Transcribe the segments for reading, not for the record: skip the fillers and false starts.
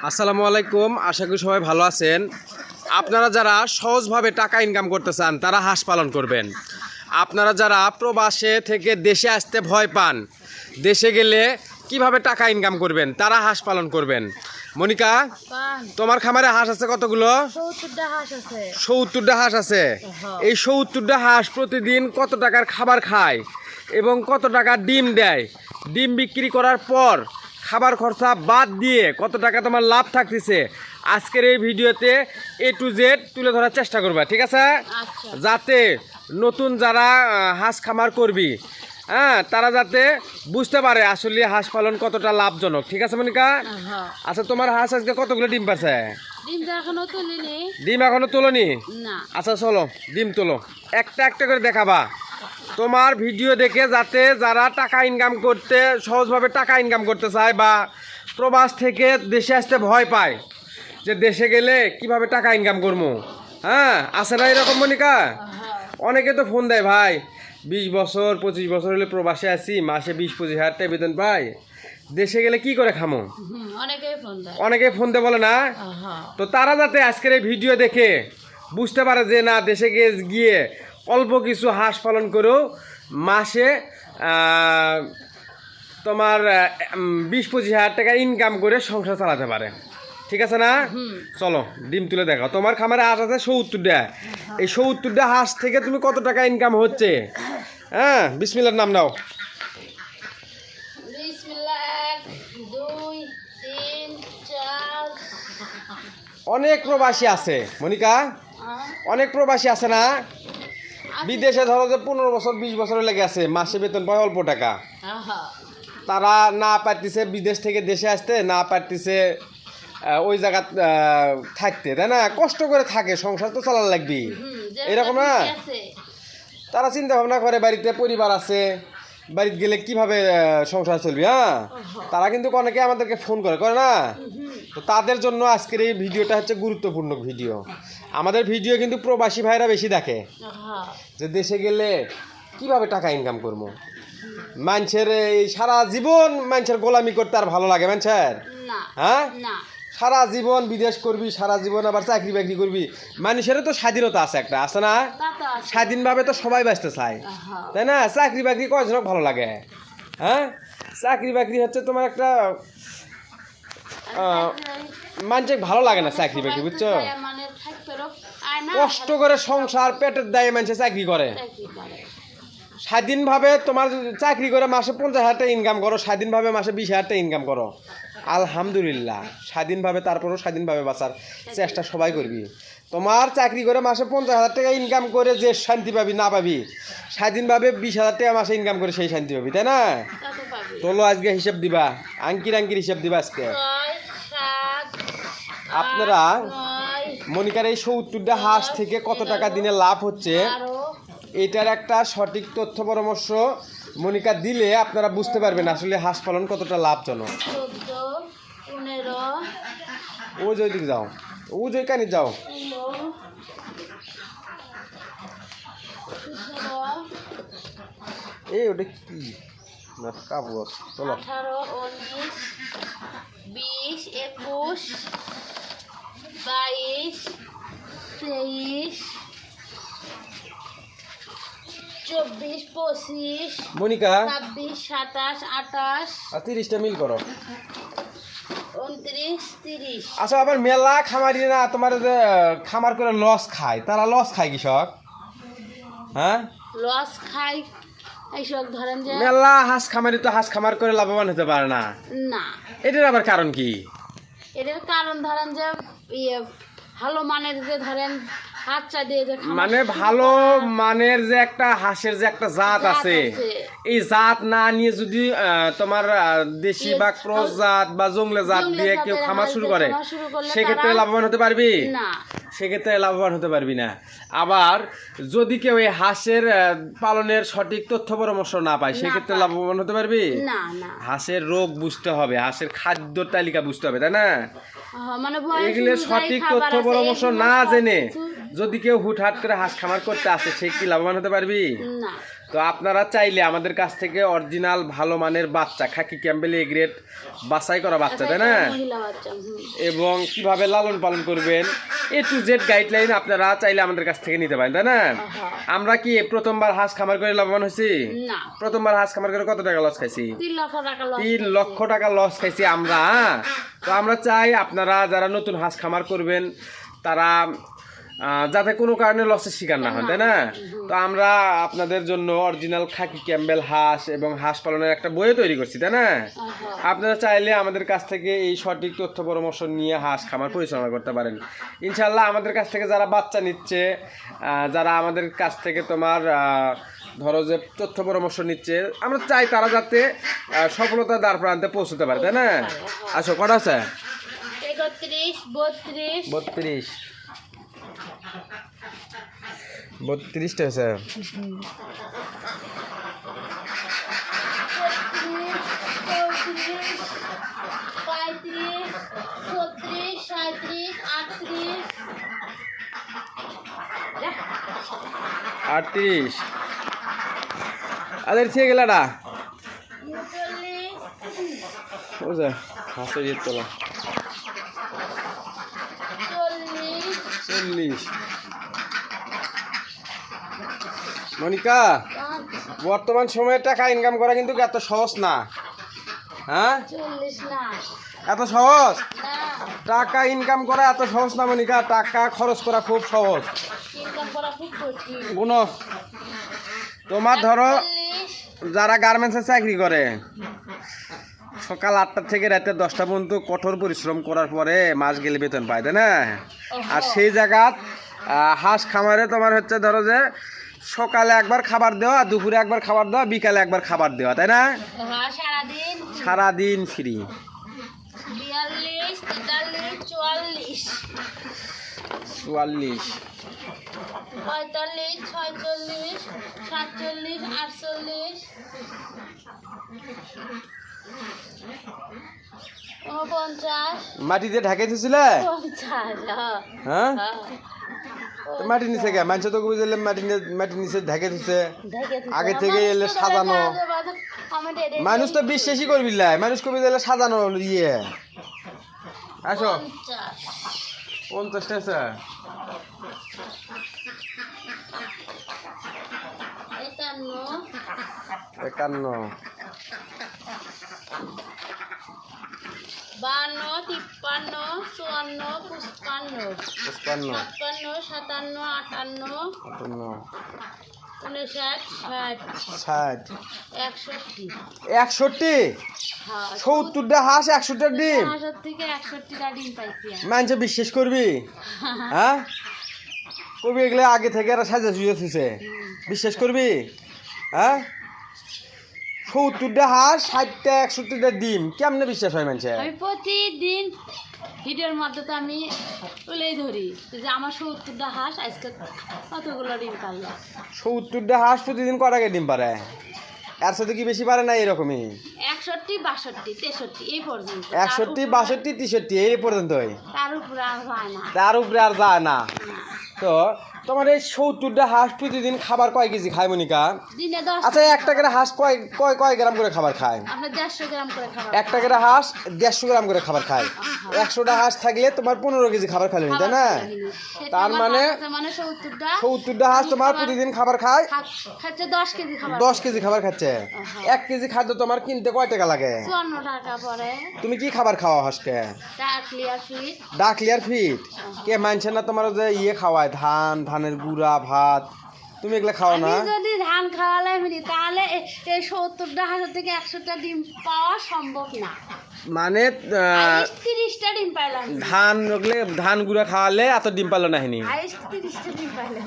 আসসালামু আলাইকুম, আশা করি সবাই ভালো আছেন। আপনারা যারা সহজভাবে টাকা ইনকাম করতে চান তারা হাঁস পালন করবেন। আপনারা যারা প্রবাসে থেকে দেশে আসতে ভয় পান, দেশে গেলে কিভাবে টাকা ইনকাম করবেন তারা হাঁস পালন করবেন। মনিকা, তোমার খামারে হাঁস আছে কতগুলো? 70টা হাঁস আছে। 70টা হাঁস আছে। এই 70টা হাঁস প্রতিদিন কত টাকার খাবার খায় এবং কত টাকা ডিম দেয়, ডিম বিক্রি করার পর খাবার খরচা বাদ দিয়ে কত টাকা তোমার লাভ থাকতেছে, আজকের এই ভিডিওতে A to Z তুলে ধরার চেষ্টা করবা, ঠিক আছে? যাতে নতুন যারা হাঁস খামার করবি, তারা যাতে বুঝতে পারে আসলে হাঁস পালন কতটা লাভজনক, ঠিক আছে মনিকা? আচ্ছা, তোমার হাঁস আজকে কতগুলো ডিম পারছে? ডিম এখনো তোলনি? না। আচ্ছা চলো ডিম তোলো, একটা একটা করে দেখাবা। তোমার ভিডিও দেখে যাতে যারা টাকা ইনকাম করতে সহজভাবে টাকা ইনকাম করতে চায় বা প্রবাস থেকে দেশে আসতে ভয় পায় যে দেশে গেলে কিভাবে টাকা ইনকাম করবো, আছে না এরকম মনিকা? অনেকে তো ফোন দেয়, ভাই 20 বছর 25 বছর হলে প্রবাসে আছি, মাসে 20-25 হাজার টাকা বেতন পাই, দেশে গেলে কি করে খামো? অনেকে ফোন দেয়, বলে না? তো তারা যাতে আজকের এই ভিডিও দেখে বুঝতে পারে যে না, দেশে গিয়ে অল্প কিছু হাঁস পালন করেও মাসে তোমার 20-25 হাজার টাকা ইনকাম করে সংসার চালাতে পারে, ঠিক আছে না? চলো ডিম তুলে দেখো। তোমার খামারে হাঁস আছে 70টা। এই 70টা হাঁস থেকে তুমি কত টাকা ইনকাম হচ্ছে? বিসমিল্লাহর নাম নাও। অনেক প্রবাসী আছে মনিকা, অনেক প্রবাসী আছে না? বিদেশে ধরো যে 15 বছর 20 বছর লেগে আছে, মাসে বেতন পায় অল্প টাকা। তারা না পারতেছে বিদেশ থেকে দেশে আসতে, না পারতেছে ওই জায়গা থাকতে, তাই না? কষ্ট করে থাকে, সংসার তো চালার লাগবে, এরকম না? তারা চিন্তা ভাবনা করে বাড়িতে পরিবার আছে, বাড়িতে গেলে কিভাবে সংসার চলবে। তারা কিন্তু অনেকে আমাদেরকে ফোন করে না? তো তাদের জন্য আজকের এই ভিডিওটা হচ্ছে গুরুত্বপূর্ণ ভিডিও। আমাদের ভিডিও কিন্তু প্রবাসী ভাইরা বেশি দেখে, যে দেশে গেলে কিভাবে টাকা ইনকাম করবো। মানুষের এই সারা জীবন মানুষের গোলামি করতে আর ভালো লাগে মানুষের? সারা জীবন বিদেশ করবি, সারা জীবন আবার চাকরি বাকরি করবি। মানুষেরও তো স্বাধীনতা আছে, একটা আছে না? স্বাধীনভাবে তো সবাই বাঁচতে চায়, তাই না? চাকরি বাকরি কয়জনক ভালো লাগে? চাকরি বাকরি হচ্ছে তোমার একটা মানুষের ভালো লাগে না চাকরি বাকরি, বুঝছো? কষ্ট করে সংসার পেটের দায়ে মানুষের চাকরি করে। স্বাধীনভাবে তোমার চাকরি করে মাসে 50,000 টাকা ইনকাম করো, স্বাধীনভাবে মাসে 20,000 টাকা ইনকাম করো, আলহামদুলিল্লাহ। স্বাধীনভাবে তারপরেও স্বাধীনভাবে বাঁচার চেষ্টা সবাই করবি। তোমার চাকরি করে মাসে 50,000 টাকা ইনকাম করে যে শান্তি পাবি না পাবি, স্বাধীনভাবে 20,000 টাকা মাসে ইনকাম করে সেই শান্তি পাবি, তাই না? তোলো আজকে হিসেব দিবা, আঙ্কির হিসেব দিবা আজকে। আপনারা মনিকার এই 70টা হাঁস থেকে কত টাকা দিনে লাভ হচ্ছে, এটার একটা সঠিক তথ্য পরামর্শ মনিকা দিলে আপনারা বুঝতে পারবেন আসলে হাঁস পালন কতটা লাভজনক। ও দিকে যাও, ও কানি যাও। এই ওটা কি কাগজ? চলো 18, 19, 20, 21, 22, 23, 24, 25, মনিকা 26, 27, 28, 30টা মিল করো, 29, 30। আচ্ছা, আবার মেলা খামারি না তোমার যে খামার করে লস খায়, তারা লস খায় কৃষক? লস খাই এইসব, ধরেন যে মেলা হাঁস খামারি তো হাঁস খামার করে লাভবান হতে পারে না। এটার আবার কারণ কি? এটার কারণ ধরেন যে ভালো মানের যে ধরেন বাচ্চা দিয়ে যে মানে ভালো মানের যে একটা হাঁসের যে একটা জাত আছে, এই জাত না নিয়ে যদি তোমার দেশি বা ক্রস জাত বা জংলে জাত দিয়ে কেউ খামার শুরু করে, সেক্ষেত্রে লাভবান হতে পারবি? সেক্ষেত্রে লাভবান হতে পারবি না। আবার যদি কেউ এই হাঁসের পালনের সঠিক তথ্য পরামর্শ না পায়, সেক্ষেত্রে লাভবান হতে পারবি? হাঁসের রোগ বুঝতে হবে, হাঁসের খাদ্য তালিকা বুঝতে হবে, তাই না? এগুলো সঠিক তথ্য পরামর্শ না জেনে যদি কেউ হুটহাট করে হাঁস খামার করতে আসে, সে কি লাভবান হতে পারবি? তো আপনারা চাইলে আমাদের কাছ থেকে অরিজিনাল ভালো মানের বাচ্চা খাকি ক্যাম্বেল এ গ্রেড বাছাই করা বাচ্চা, তাই না? মহিলা বাচ্চা এবং কিভাবে লালন পালন করবেন A to Z গাইডলাইন আপনারা চাইলে আমাদের কাছ থেকে নিতে পারেন, তাই না? আমরা কি প্রথমবার হাঁস খামার করে লাভবান হয়েছি? না, প্রথমবার হাঁস খামার করে কত টাকা লস খাইছি? 3 লক্ষ টাকা লস। 3 লক্ষ টাকা লস খাইছি আমরা। তো আমরা চাই আপনারা যারা নতুন হাঁস খামার করবেন তারা যাতে কোনো কারণে লসের শিকার না হন, তাই না? তো আমরা আপনাদের জন্য অরিজিনাল খাকি ক্যাম্বেল হাঁস এবং হাঁস পালনের একটা বইও তৈরি করছি, তাই না? আপনারা চাইলে আমাদের কাছ থেকে এই সঠিক তথ্য পরামর্শ নিয়ে হাঁস খামার পরিচালনা করতে পারেন ইনশাল্লাহ। আমাদের কাছ থেকে যারা বাচ্চা নিচ্ছে, যারা আমাদের কাছ থেকে তোমার ধরো যে তথ্য পরামর্শ নিচ্ছে, আমরা চাই তারা যাতে সফলতা দ্বার প্রান্তে পৌঁছতে পারে, তাই না? আসো, কটা আছে? 31, 32, 32 32টা আছে। 38 আদের থেকে গেলাটা বুঝা হাসে দিয়ে তোলা 40 মনিকা, বর্তমান সময়ে টাকা ইনকাম করা কিন্তু এত সহজ না। হ্যাঁ, 40 না, এত সহজ না, টাকা ইনকাম করা এত সহজ না মনিকা। টাকা খরচ করা খুব সহজ। ইনকাম করা খুব কঠিন। গুনো তোমার ধরো 40, যারা গার্মেন্টসে চাকরি করে সকাল 8টা থেকে রাতে 10টা পর্যন্ত কঠোর পরিশ্রম করার পরে মাস গেলে বেতন পায়, তাই না? আর সেই জায়গাত হাঁস খামারে তোমার হচ্ছে ধরো যে সকালে একবার খাবার দেওয়া, দুপুরে একবার খাবার দেওয়া, বিকালে একবার খাবার দেওয়া, তাই না? হ্যাঁ, সারাদিন সারাদিন ফ্রি। 42, 43, 44, 44 45, 46, 47, 48, 49, মাটিতে ঢাকে দিছিলে? 50, হ্যাঁ, হ্যাঁ। তো মাটি নিচে গে মানুষ তো বুঝলে মাটি নিচে ঢাকে দিছে আগে থেকে এলে সাজানো। মানুষ তো বিশ্বাসই করবি না, মানুষ কবি দিলে সাজানো ইয়ে। আসো, 50টা আছে। 51 51, 52, 53, 54, 55, 56, 57, 58, 59, 60, 61, 70টা হাঁস 100টা ডিম। 60 থেকে 61টা ডিম পাইছি। মানুষ বিশ্বাস করবি? হ্যাঁ, কবি এগুলো আগে থেকে এরা সাজা সুজা থুছে, বিশ্বাস করবি? হ্যাঁ, 70টা হাঁস 60টা 61টা ডিম, কেমনে বিশ্বাস হয় মানুষের? আমি প্রতিদিন ভিডিওর মধ্যে তো আমি তুলেই ধরি যে আমার 70টা হাঁস আজকে কতগুলো ডিম পারলো। 70টা হাঁস প্রতিদিন কটাকে ডিম পারে? এর সাথে কি বেশি পারে না? এরকমই 61, 62, 63 এই পর্যন্ত। 61, 62, 63 এই পর্যন্তই, তার উপরে আর যায় না। তার উপরে আর যায় না। তো তোমার এই 70টা হাঁস প্রতিদিন খাবার কয় কেজি খায় মনিকা? দিনে 10। আচ্ছা, একটা করে হাঁস কয় কয় কয় গ্রাম করে খাবার খায়? আপনার 150 গ্রাম করে খাবার। একটা করে হাঁস 150 গ্রাম করে খাবার খায়। 100টা হাঁস থাকলে তোমার 15 কেজি খাবার খাইলে, তাই না? তার মানে 70টা হাঁস তোমার প্রতিদিন খাবার খায়, খাচ্ছে 10 কেজি খাবার। 10 কেজি খাবার খাচ্ছে। 1 কেজি খাদ্য তোমার কিনতে কয় টাকা লাগে? 54 টাকা পড়ে। তুমি কি খাবার খাওয়া হাঁসকে? ডাকলিয়ার ফিট। ডাকলিয়ার ফিট কে মানছে না? তোমার যে ইয়ে খাওয়ায় ধানের গুঁড়া ভাত, তুমি এগুলো খাও না? আমি যদি ধান খাওয়ালে তাহলে এই 70টা হাঁস থেকে 100টা ডিম পাওয়া সম্ভব না। মানে 30টা ডিম পাইলাম। ধান গুঁড়া খাওয়ালে এত ডিম পালো না হিনি? 30টা ডিম পাইলাম।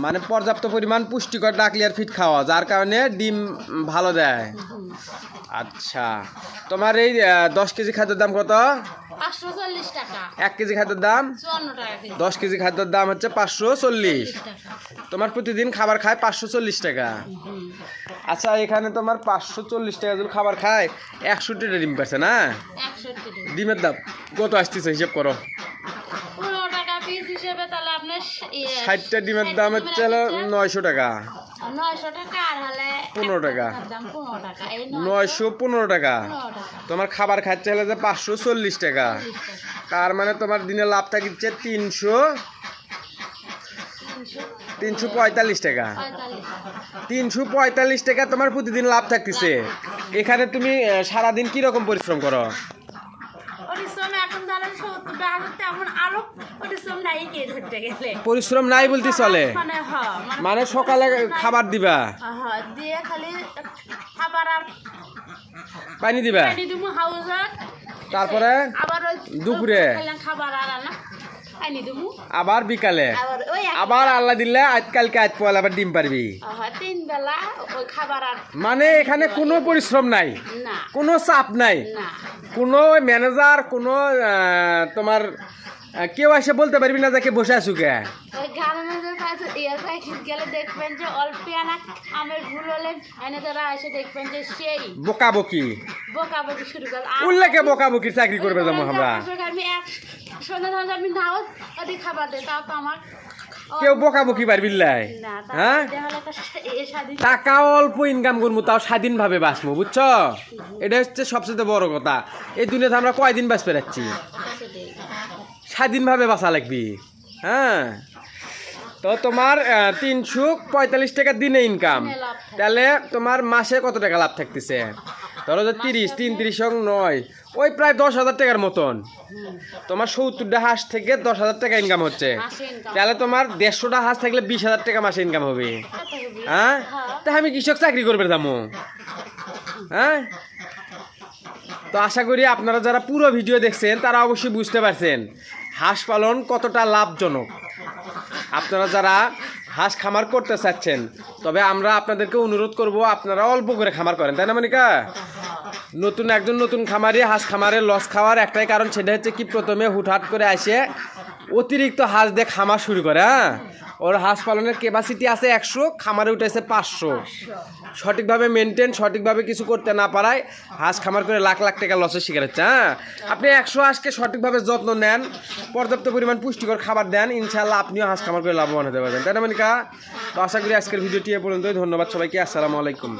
মানে পর্যাপ্ত পরিমাণ পুষ্টিকর ডাকলিয়ার ফিট খাওয়া, যার কারণে ডিম ভালো দেয়। আচ্ছা, তোমার এই 10 কেজি খাদ্যের দাম কত? 540 টাকা। 1 কেজি খাদ্যের দাম 54 টাকা কেজি। 10 কেজি খাদ্যের দাম হচ্ছে 540 টাকা। তোমার প্রতিদিন খাবার খায় 540 টাকা। আচ্ছা, এখানে তোমার 540 টাকা যদি খাবার খায় 100টা ডিম পাচ্ছে না? 61 ডিম। ডিমের দাম কত আসতেছে হিসাব করো? 15 টাকা পিস হিসেবে তাহলে আপনার 60টা ডিমের দাম হচ্ছে 900 টাকা। 900 টাকা আর হলে 15 টাকা। দাম 15 টাকা এই 915 টাকা। 15 টাকা তোমার খাবার খাচ্ছে হলে যে 540 টাকা। তার মানে তোমার দিনে লাভ থাকছে 345 টাকা। 345 টাকা তোমার প্রতিদিন লাভ থাকতেছে। এখানে তুমি সারাদিন কিরকম পরিশ্রম করো? পরিশ্রম এখন ধরেন 70 টাকা করতে এখন আরো পরিশ্রম নাই কে ধরতে গেলে পরিশ্রম নাই বলতে চলে। মানে সকালে খাবার দিবা, দিয়ে খালি খাবার আর পানি দিবা, পানি দিমু হাউজত, তারপরে আবার ওই দুপুরে খাবার আর না পানি দিমু, আবার বিকালে আবার ওই আবার আল্লাহ দিলে আজকালকে আজ পয়লা আবার ডিম পারবি। 3 বেলা ওই খাবার আর মানে এখানে কোনো পরিশ্রম নাই, না কোনো চাপ নাই, না কোনো ম্যানেজার, কোনো তোমার কেউ এসে বলতে পারবি না যাকে বসে আছো কে। ওই গার্মেন্টের কাছে সাইকেল গেলে দেখবেন যে অল্প আনা আমের ভুল হলে ম্যানেজাররা এসে দেখবেন যে সেই বকাবকি বকাবকি শুরু করে। উল্লেখে বকাবকির চাকরি করবে যেমন আমরা। আমি এক সন্ধ্যা ধরে আমি নাও ওদের খাবার দিই, তাও তো আমার কেউ বকাবকি পারবি লাই। না হ্যাঁ, তাহলে একটা স্বাধীন টাকা অল্প ইনকাম করবো, তাও স্বাধীনভাবে বাঁচবো, বুঝছো? এটা হচ্ছে সবচেয়ে বড় কথা। এই দুনিয়াতে আমরা কয়দিন বাঁচতে পারছি? স্বাধীনভাবে বাঁচা লাগবি। হ্যাঁ, তো তোমার 345 টাকা দিনে ইনকাম, তাহলে তোমার মাসে কত টাকা লাভ থাকতেছে? ধরো যে 30, 3 9, ওই প্রায় 10,000 টাকার মতন। তোমার 70টা হাঁস থেকে 10,000 টাকা ইনকাম হচ্ছে, তাহলে তোমার 150টা হাঁস থাকলে 20,000 টাকা মাসে ইনকাম হবে। হ্যাঁ, তা আমি কৃষক চাকরি করবে যাবো। হ্যাঁ, তো আশা করি আপনারা যারা পুরো ভিডিও দেখছেন তারা অবশ্যই বুঝতে পারছেন হাঁস পালন কতটা লাভজনক। আপনারা যারা হাঁস খামার করতে চাচ্ছেন, তবে আমরা আপনাদেরকে অনুরোধ করব আপনারা অল্প করে খামার করেন, তাই না মনিকা? একজন নতুন খামারি হাঁস খামারে লস খাওয়ার একটাই কারণ, সেটা হচ্ছে কি প্রথমে হুটহাট করে আসে অতিরিক্ত হাঁস দিয়ে খামার শুরু করে। হ্যাঁ, ওর হাঁস পালনের ক্যাপাসিটি আছে 100, খামারে উঠেছে 500। সঠিকভাবে মেনটেন, সঠিকভাবে কিছু করতে না পারায় হাঁস খামার করে লাখ লাখ টাকা লসের শিকার হচ্ছে। হ্যাঁ, আপনি 100 হাঁসকে সঠিকভাবে যত্ন নেন, পর্যাপ্ত পরিমাণ পুষ্টিকর খাবার দেন, ইনশাআল্লাহ আপনিও হাঁস খামার করে লাভবান হতে পারবেন, তাই না মনিকা? তো আশা করি আজকের ভিডিওটি এ পর্যন্তই। ধন্যবাদ সবাইকে। আসসালামু আলাইকুম।